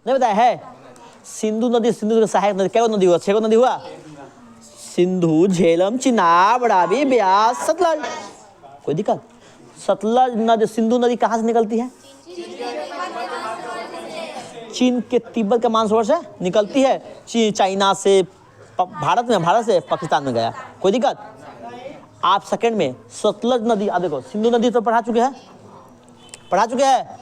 नहीं बताया है? सिंधु नदी, सिंधु सहायक नदी क्या नदी हुआ? 6 नदी हुआ। सिंधु, झेलम, चिनाब, रावी, ब्यास, सतलज। कोई दिक्कत? सतलज नदी, सिंधु नदी कहाँ से निकलती है? चीन के तिब्बत के मानसरोवर से निकलती है। चाइना से भारत में, भारत से पाकिस्तान में गया। कोई दिक्कत? आप सेकंड में सतलज नदी, आप देखो सिंधु नदी तो पढ़ा चुके हैं, पढ़ा चुके हैं।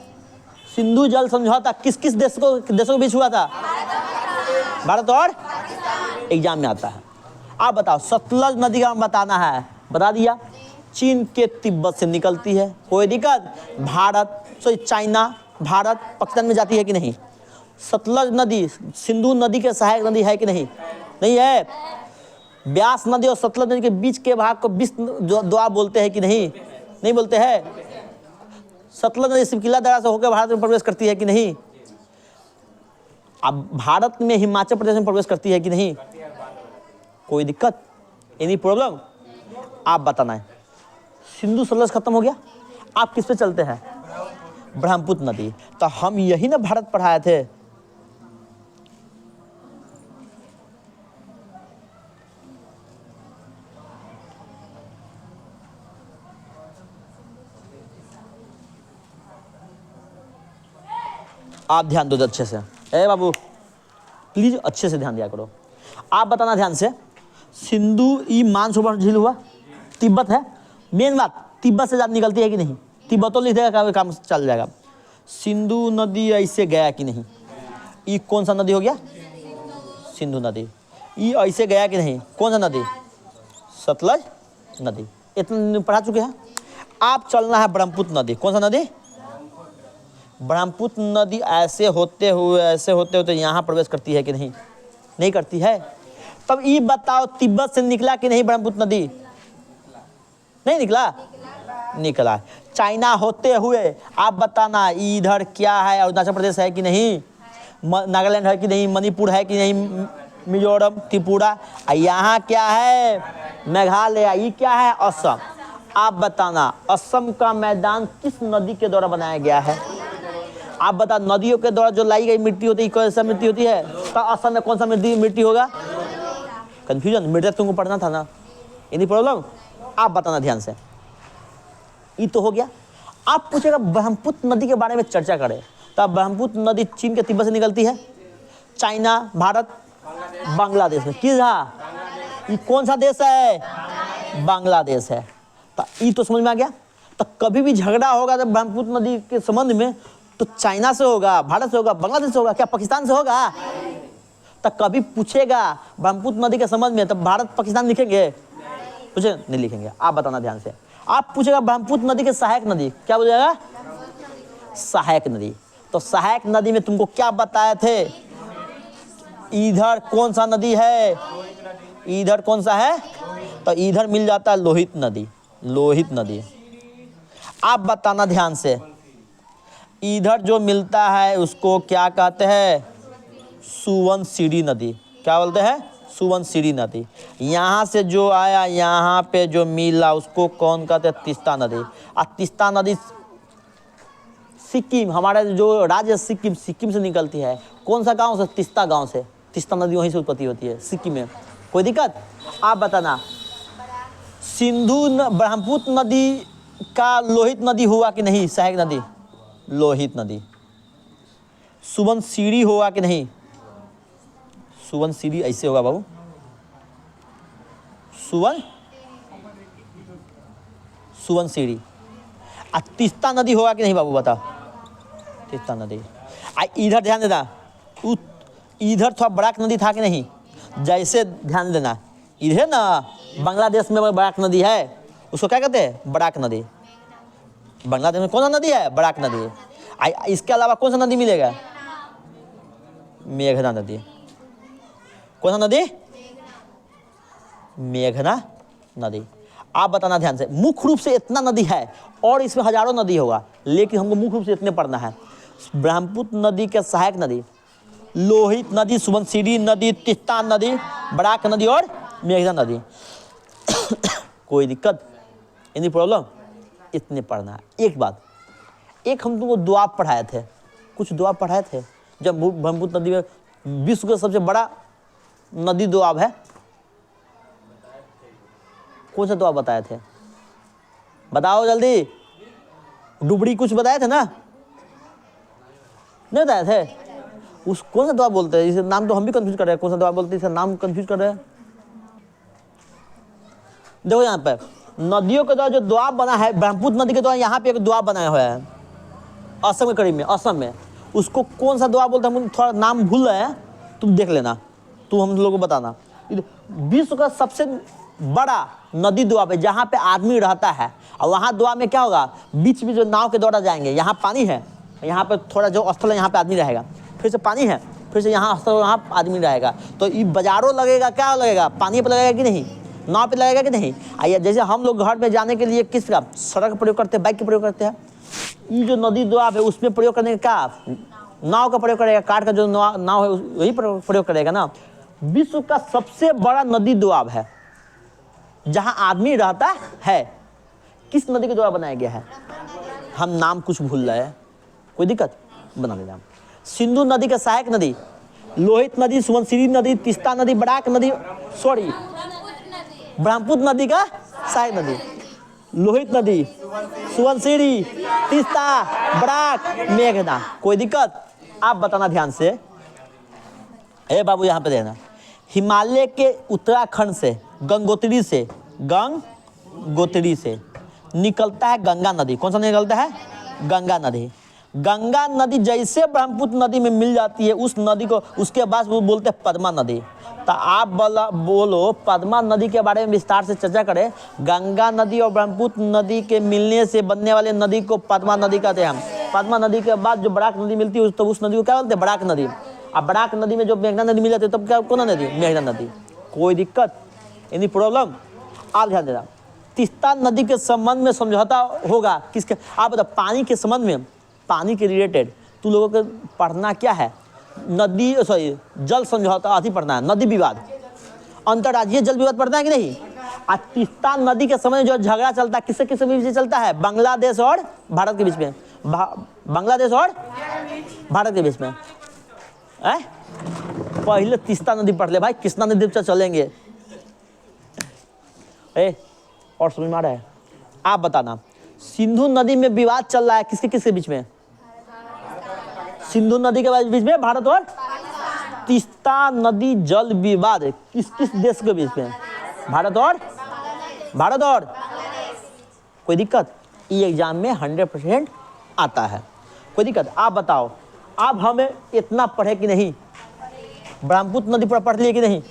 सिंधु जल समझौता किस किस देशों के बीच हुआ था? भारत और एग्जाम में आता है। आप बताओ, सतलज नदी का बताना है, बता दिया। चीन के तिब्बत से निकलती है। कोई दिक्कत? भारत सॉरी चाइना, भारत, पाकिस्तान में जाती है कि नहीं? सतलज नदी सिंधु नदी के सहायक नदी है कि नहीं? नहीं है। ब्यास नदी और सतलज नदी के बीच के भाग को बीच द्वार बोलते हैं कि नहीं? नहीं बोलते हैं। सतलज नदी सिपकिला दर्रा से होकर भारत में प्रवेश करती है कि नहीं? अब भारत में हिमाचल प्रदेश में प्रवेश करती है कि नहीं? कोई दिक्कत? Any problem? आप बताना है। सिंधु सतलज खत्म हो गया, आप किस पे चलते हैं? ब्रह्मपुत्र नदी। तो हम यही ना भारत पढ़ाए थे। आप ध्यान दो अच्छे से। ए बाबू प्लीज अच्छे से ध्यान दिया करो। आप बताना ध्यान से। सिंधु ई मानसरोवर झील हुआ, तिब्बत है। मेन बात, तिब्बत से ज़्यादा निकलती है कि नहीं? तिब्बत तो लिख देगा, काम चल जाएगा। सिंधु नदी ऐसे गया कि नहीं? ये कौन सा नदी हो गया? सिंधु नदी। ये ऐसे गया कि नहीं? कौन सा नदी? सतलज नदी। इतना पढ़ा चुके हैं। आप चलना है ब्रह्मपुत्र नदी। कौन सा नदी? ब्रह्मपुत्र नदी ऐसे होते हुए यहाँ प्रवेश करती है कि नहीं? नहीं करती है। तब ये बताओ, तिब्बत से निकला कि नहीं ब्रह्मपुत्र नदी? नहीं निकला? निकला। चाइना होते हुए आप बताना, इधर क्या है? अरुणाचल प्रदेश है कि नहीं? नागालैंड है कि नहीं? मणिपुर है कि नहीं? मिजोरम, त्रिपुरा। यहाँ क्या है? मेघालय। ये क्या है? असम। आप बताना, असम का मैदान किस नदी के द्वारा बनाया गया है? आप बता, नदियों के द्वारा जो लाई गई मिट्टी होती है, कौन सा मिट्टी होती है? तो असम में कौन सा मिट्टी होगा? कंफ्यूजन? मिट्टी तुमको पढ़ना था ना, एनी प्रॉब्लम? आप बताना ध्यान से। ये तो हो गया। आप पूछेगा ब्रह्मपुत्र नदी के बारे में चर्चा करें, तो ब्रह्मपुत्र नदी चीन के तिब्बत से निकलती है। चाइना, भारत, बांग्लादेश में। किस ये कौन सा देश है? बांग्लादेश है। तो ये तो समझ में आ गया। तो कभी भी झगड़ा होगा तो ब्रह्मपुत्र नदी के संबंध में, तो चाइना से होगा, भारत से होगा, बांग्लादेश से होगा, क्या पाकिस्तान से होगा? तो कभी पूछेगा ब्रह्मपुत्र नदी के संबंध में, तो भारत पाकिस्तान लिखेंगे? पूछे नहीं लिखेंगे। आप बताना ध्यान से। आप पूछेगा ब्रह्मपुत्र नदी के सहायक नदी, क्या बोलेगा? सहायक नदी। तो सहायक नदी में तुमको क्या बताए थे? इधर कौन सा नदी है? इधर कौन सा है? तो इधर मिल जाता है लोहित नदी। लोहित नदी। आप बताना ध्यान से, इधर जो मिलता है उसको क्या कहते हैं? सुवनसिरी नदी। क्या बोलते हैं? सुवनसिरी नदी। यहाँ से जो आया, यहाँ पे जो मिला, उसको कौन कहते हैं? तीस्ता नदी। और तीस्ता नदी सिक्किम, हमारा जो राज्य सिक्किम, सिक्किम से निकलती है। कौन सा गांव से? तीस्ता गांव से। तीस्ता नदी वहीं से उत्पत्ति होती है, सिक्किम में। कोई दिक्कत? आप बताना, ब्रह्मपुत्र नदी का लोहित नदी हुआ कि नहीं? सहायक नदी लोहित नदी। सुवनसिरी होगा कि नहीं? सुवनसिरी ऐसे होगा बाबू, सुवनसिरी। तीस्ता नदी होगा कि नहीं बाबू, बता? तीस्ता नदी। इधर ध्यान देना, इधर थोड़ा बराक नदी था कि नहीं? जैसे ध्यान देना, इधर ना बांग्लादेश में बराक नदी है, उसको क्या कहते हैं? बराक नदी। बांग्लादेश में कौन सा नदी है? बराक नदी। इसके अलावा कौन सा नदी मिलेगा? मेघना नदी। कौन सा नदी? मेघना नदी। आप बताना ध्यान से। मुख्य रूप से इतना नदी है, और इसमें हजारों नदी होगा, लेकिन हमको मुख्य रूप से इतने पढ़ना है। ब्रह्मपुत्र नदी के सहायक नदी लोहित नदी, सुवनसिरी नदी, तीस्ता नदी, बराक नदी और मेघना नदी। कोई दिक्कत? Any problem? इतने पढ़ना है। एक बात, एक हम तुमको दुआब पढ़ाए थे, कुछ दुआब पढ़ाए थे, जब ब्रह्मपुत्र नदी में विश्व का सबसे बड़ा नदी दोआब है? कौन सा दोआब बताए थे? बताओ जल्दी। डुबरी कुछ बताए थे ना? नहीं बताए थे? उस कौन सा दोआब बोलते हैं? इसे नाम तो हम भी कंफ्यूज कर रहे हैं, कौन सा दोआब बोलते हैं, इसे नाम कंफ्यूज कर रहे हैं। देखो यहाँ पे नदियों के द्वारा जो दोआब बना है, ब्रह्मपुत्र नदी के द्वारा यहाँ पे एक दोआब बनाया हुआ है असम के करीब में, असम में। उसको कौन सा दोआब बोलते हैं, हम थोड़ा नाम भूल रहे हैं, तुम देख लेना, तुम हम लोगों को बताना। विश्व का सबसे बड़ा नदी दोआब है जहाँ पे आदमी रहता है, और वहाँ दोआब में क्या होगा, बीच में जो नाव के द्वारा जाएंगे, यहाँ पानी है, यहाँ पे थोड़ा जो स्थल है यहाँ पे आदमी रहेगा, फिर से पानी है, फिर से यहाँ स्थल, वहाँ आदमी रहेगा। तो ये बाजारों लगेगा, क्या लगेगा, पानी पे लगेगा कि नहीं, नाव पे लगेगा कि नहीं। आइए जैसे हम लोग घर में जाने के लिए किस का सड़क प्रयोग करते हैं, बाइक का प्रयोग करते हैं, ये जो नदी दोआब है उसमें प्रयोग करने का नाव का प्रयोग करेगा, काट का जो नाव है वही प्रयोग करेगा ना। विश्व का सबसे बड़ा नदी दोआब है जहां आदमी रहता है, किस नदी के द्वारा बनाया गया है? हम नाम कुछ भूल रहे हैं, कोई दिक्कत, बना लेना। सिंधु नदी का सहायक नदी, लोहित नदी, सुवनसिरी नदी, तीस्ता नदी, बराक नदी, सॉरी ब्रह्मपुत्र नदी का सहायक नदी, लोहित नदी, सुवनसिरी, तीस्ता, बराक, मेघना। कोई दिक्कत? आप बताना ध्यान से। ए बाबू यहाँ पे देना, हिमालय के उत्तराखंड से गंगोत्री से निकलता है गंगा नदी। कौन सा निकलता है? गंगा नदी। गंगा नदी जैसे ब्रह्मपुत्र नदी में मिल जाती है, उस नदी को उसके बाद वो बोलते हैं पद्मा नदी। तो आप बोलो पद्मा नदी के बारे में विस्तार से चर्चा करें। गंगा नदी और ब्रह्मपुत्र नदी के मिलने से बनने वाले नदी को पद्मा नदी कहते हैं हम। पद्मा नदी के बाद जो बराक नदी मिलती है तो उस नदी को क्या बोलते हैं? बराक नदी। अब बराक नदी में जो मेघना नदी मिल जाती है तब क्या, कौन नदी? मेघना नदी। कोई दिक्कत, एनी प्रॉब्लम? आप ध्यान देना। तीस्ता नदी के संबंध में समझौता होगा किसके? आप बताओ, पानी के संबंध में, पानी के रिलेटेड तू लोगों को पढ़ना क्या है? नदी, सॉरी जल समझौता आदि पढ़ना है, नदी विवाद, अंतर्राज्यीय जल विवाद पढ़ना है कि नहीं? आज तीस्ता नदी के समय जो झगड़ा चलता है किससे किसके बीच में चलता है? बांग्लादेश और भारत के बीच में। बांग्लादेश और भारत के बीच में। पहले तीस्ता नदी पढ़ ले भाई, कृष्णा नदी पर चलेंगे। और समझ में आ रहा है? आप बताना, सिंधु नदी में विवाद चल रहा है किसके किसके बीच में? सिंधु नदी के बीच में भारत और तीस्ता नदी जल विवाद किस किस देश के बीच में? भारत और कोई दिक्कत? ये एग्जाम में 100% आता है, कोई दिक्कत? आप बताओ, आप हमें इतना पढ़े कि नहीं? ब्रह्मपुत्र नदी पर पढ़ लिए कि नहीं?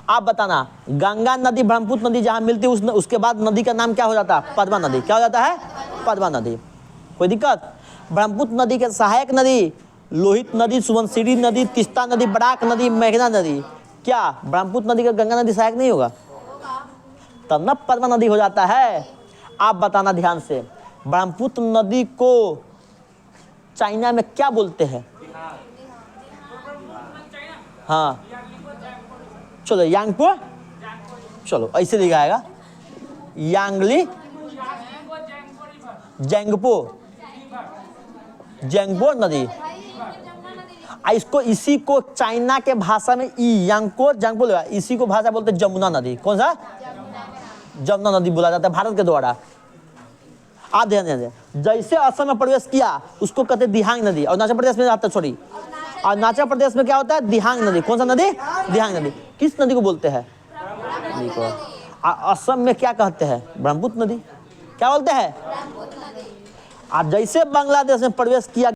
आप बताना, गंगा नदी ब्रह्मपुत्र नदी जहां मिलती है उसके बाद नदी का नाम क्या हो जाता है? पद्मा नदी। क्या हो जाता है? पद्मा नदी। कोई दिक्कत? ब्रह्मपुत्र नदी के सहायक नदी लोहित नदी, सुवनसिरी नदी, तीस्ता नदी, बराक नदी, मेघना नदी। क्या ब्रह्मपुत्र नदी का गंगा नदी सहायक नहीं होगा? तब न पद्मा नदी हो जाता है। आप बताना ध्यान से, ब्रह्मपुत्र नदी को चाइना में क्या बोलते हैं? हाँ चलो, यांगपो, चलो ऐसे लिखाएगा, यांगली, जेंगपो नदी। इसी को चाइना के भाषा में यांगपो लगा, इसी को भाषा बोलते हैं जमुना नदी। कौन सा? जमुना नदी बोला जाता है भारत के द्वारा। आप ध्यान दें, जैसे असम में प्रवेश किया उसको कहते हैं दिहांग नदी, और अरुणाचल प्रदेश में आता है, सॉरी अरुणाचल प्रदेश में क्या होता है? दिहांग नदी। कौन सा नदी? दिहांग नदी। किस नदी को बोलते हैं? असम में क्या कहते हैं? ब्रह्मपुत्र नदी। क्या बोलते हैं? आप जैसे बांग्लादेश में प्रवेश किया